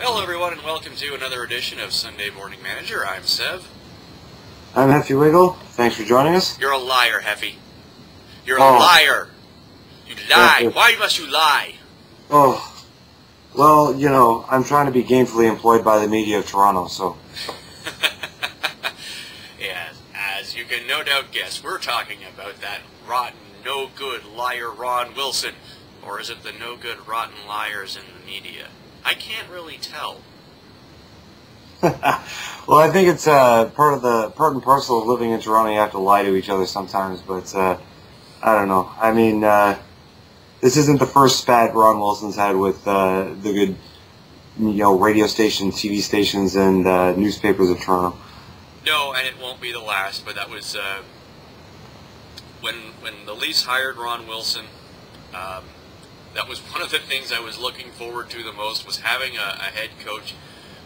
Hello everyone and welcome to another edition of Sunday Morning Manager. I'm Sev. I'm Heffy Wiggle. Thanks for joining us. You're a liar, Heffy. You're a liar. You lie. Why must you lie? Oh, well, you know, I'm trying to be gainfully employed by the media of Toronto, so... Yes, as you can no doubt guess, we're talking about that rotten, no-good liar Ron Wilson. Or is it the no-good, rotten liars in the media? I can't really tell. Well, I think it's part and parcel of living in Toronto. You have to lie to each other sometimes, but I don't know. I mean, this isn't the first spat Ron Wilson's had with the good, radio stations, TV stations, and newspapers of Toronto. No, and it won't be the last. But that was when the Leafs hired Ron Wilson. That was one of the things I was looking forward to the most, was having a head coach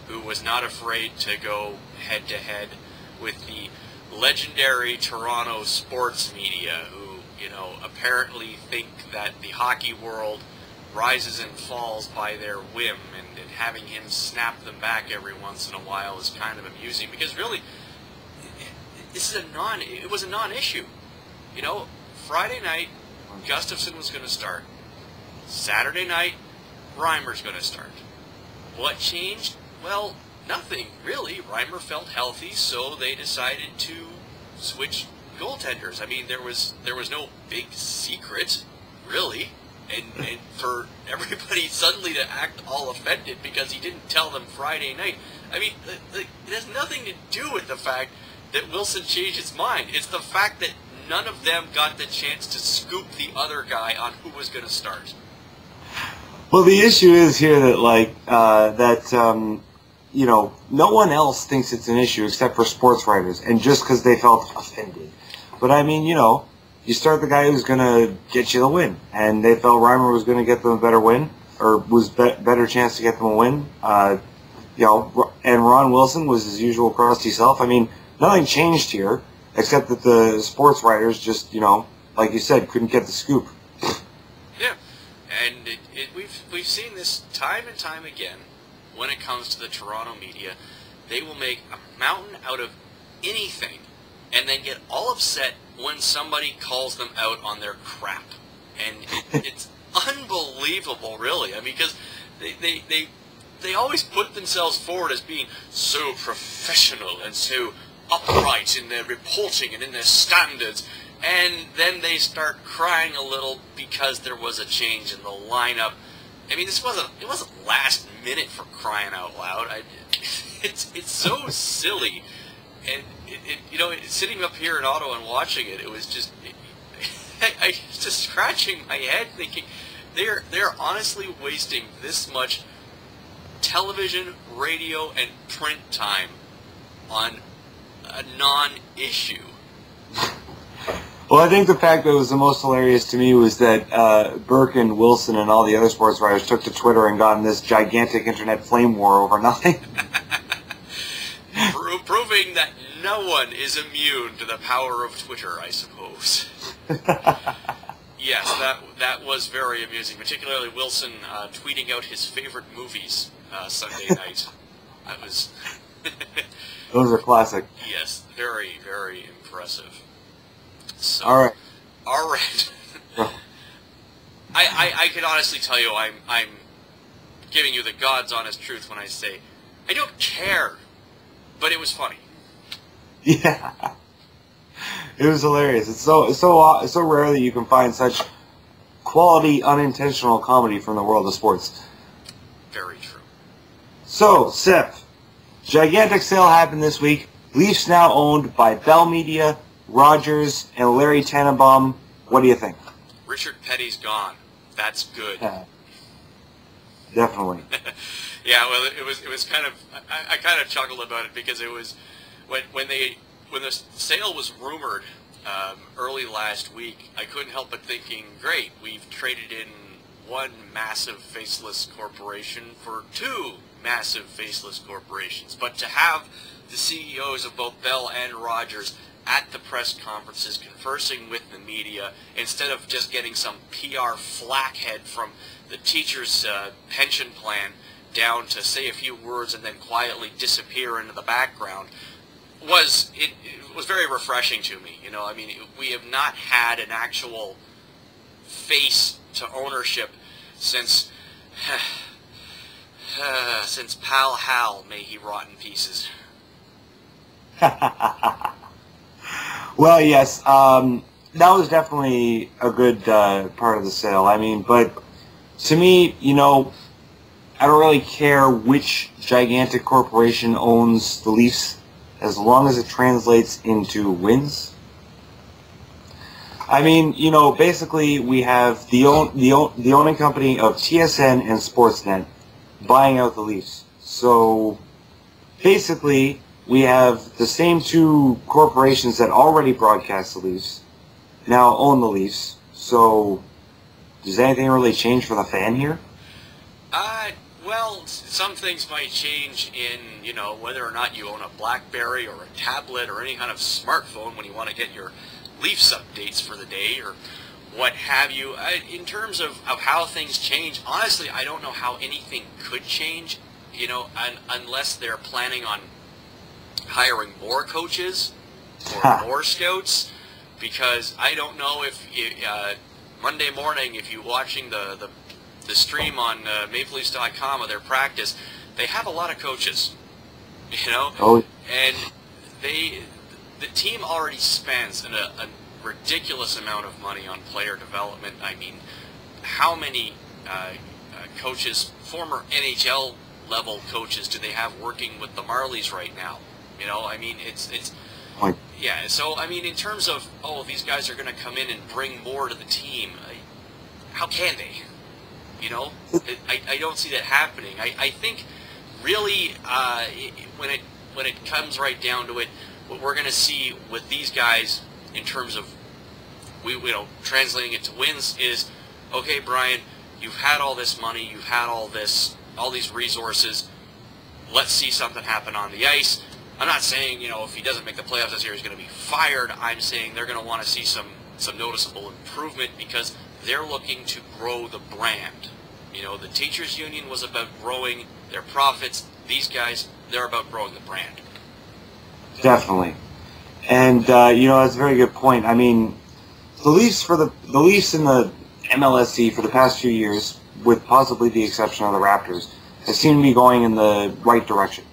who was not afraid to go head-to-head with the legendary Toronto sports media, who, apparently think that the hockey world rises and falls by their whim, and having him snap them back every once in a while is kind of amusing, because really, it was a non-issue. Friday night, Gustafsson was going to start. Saturday night, Reimer's going to start. What changed? Well, nothing, really. Reimer felt healthy, so they decided to switch goaltenders. I mean, there was no big secret, really, and for everybody suddenly to act all offended because he didn't tell them Friday night. I mean, it has nothing to do with the fact that Wilson changed his mind. It's the fact that none of them got the chance to scoop the other guy on who was going to start. Well, the issue is here that, no one else thinks it's an issue except for sports writers, and just because they felt offended. But, I mean, you start the guy who's going to get you the win, and they felt Reimer was going to get them a better win, or was better chance to get them a win. And Ron Wilson was his usual crusty self. I mean, nothing changed here, except that the sports writers just, like you said, couldn't get the scoop. Yeah, and we've seen this time and time again when it comes to the Toronto media. They will make a mountain out of anything and then get all upset when somebody calls them out on their crap. And it's unbelievable, really. I mean, because they always put themselves forward as being so professional and so upright in their reporting and in their standards, and then they start crying a little because there was a change in the lineup. I mean, it wasn't last minute, for crying out loud. It's so silly, and sitting up here in Ottawa and watching it, it was just I was just scratching my head thinking they're honestly wasting this much television, radio, and print time on a non-issue. Well, I think the fact that was the most hilarious to me was that Burke and Wilson and all the other sports writers took to Twitter and got in this gigantic internet flame war over nothing. Proving that no one is immune to the power of Twitter, I suppose. Yes, that was very amusing, particularly Wilson tweeting out his favorite movies Sunday night. That was... Those are classic. Yes, very, very impressive. So, all right. I can honestly tell you I'm giving you the God's honest truth when I say I don't care, but it was funny. Yeah, it was hilarious. It's so rare that you can find such quality unintentional comedy from the world of sports. Very true. So, Sip, gigantic sale happened this week. Leafs now owned by Bell Media, Rogers, and Larry Tannenbaum. What do you think? Richard Petty's gone. That's good. Definitely. Yeah, well, it was kind of, I kind of chuckled about it because it was when the sale was rumored early last week. I couldn't help but thinking, great, we've traded in one massive faceless corporation for two massive faceless corporations. But to have the CEOs of both Bell and Rogers at the press conferences conversing with the media instead of just getting some PR flackhead from the teachers' pension plan down to say a few words and then quietly disappear into the background was very refreshing to me. You know, I mean, we have not had an actual face to ownership since Pal Hal, may he rot in pieces. Well, yes, that was definitely a good part of the sale. I mean, but to me, you know, I don't really care which gigantic corporation owns the Leafs as long as it translates into wins. I mean, you know, basically we have the owning company of TSN and Sportsnet buying out the Leafs. So basically we have the same two corporations that already broadcast the Leafs now own the Leafs. So does anything really change for the fan here? Well, some things might change in, you know, whether or not you own a BlackBerry or a tablet or any kind of smartphone when you want to get your Leafs updates for the day or what have you. In terms of how things change, honestly, I don't know how anything could change, you know, unless they're planning on hiring more coaches or more scouts, because I don't know if Monday morning, if you're watching the stream on MapleLeafs.com of their practice, they have a lot of coaches, you know, and the team already spends a ridiculous amount of money on player development. I mean, how many coaches, former NHL level coaches, do they have working with the Marlies right now? You know, I mean, it's yeah. So I mean, in terms of, oh, these guys are going to come in and bring more to the team, how can they? You know, I don't see that happening. I think really when it comes right down to it, what we're going to see with these guys in terms of translating it to wins is, okay, Brian, you've had all this money, you've had all these resources. Let's see something happen on the ice. I'm not saying, you know, if he doesn't make the playoffs this year, he's going to be fired. I'm saying they're going to want to see some noticeable improvement because they're looking to grow the brand. You know, the teachers union was about growing their profits. These guys, they're about growing the brand. Definitely. And, you know, that's a very good point. I mean, the Leafs in the MLSE for the past few years, with possibly the exception of the Raptors, have seemed to be going in the right direction.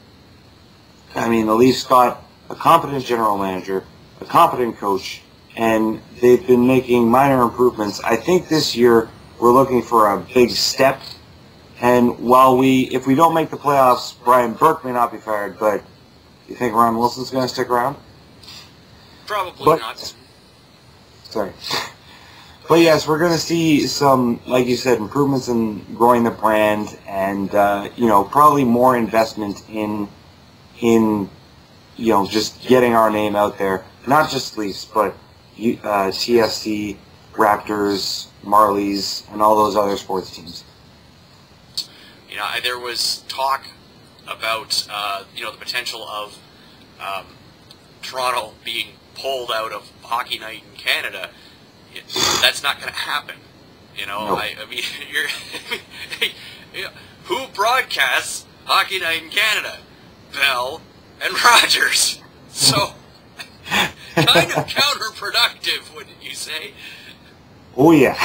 I mean, the Leafs got a competent general manager, a competent coach, and they've been making minor improvements. I think this year we're looking for a big step. And if we don't make the playoffs, Brian Burke may not be fired, but you think Ron Wilson's going to stick around? Probably not. Sorry. But yes, we're going to see some, like you said, improvements in growing the brand and, you know, probably more investment in, you know, just getting our name out there. Not just Leafs, but TFC, Raptors, Marlies, and all those other sports teams. You know, there was talk about, you know, the potential of Toronto being pulled out of Hockey Night in Canada. That's not going to happen. You know, no. I mean, who broadcasts Hockey Night in Canada? Bell and Rogers. So, kind of counterproductive, wouldn't you say? Oh, yeah.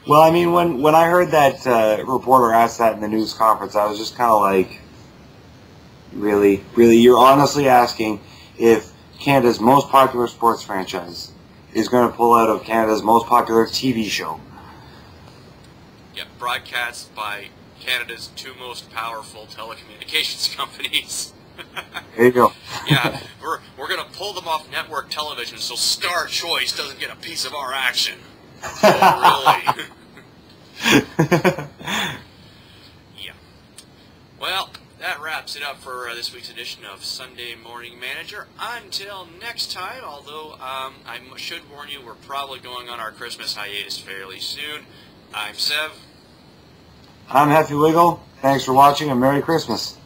Well, I mean, when I heard that reporter ask that in the news conference, I was just kind of like, really? You're honestly asking if Canada's most popular sports franchise is going to pull out of Canada's most popular TV show? Yeah, broadcast by Canada's two most powerful telecommunications companies. There you go. Yeah, we're going to pull them off network television so Star Choice doesn't get a piece of our action. Oh, really? Yeah. Well, that wraps it up for this week's edition of Sunday Morning Manager. Until next time, although I should warn you, we're probably going on our Christmas hiatus fairly soon. I'm Sev. I'm Happy Wiggle. Thanks for watching and Merry Christmas.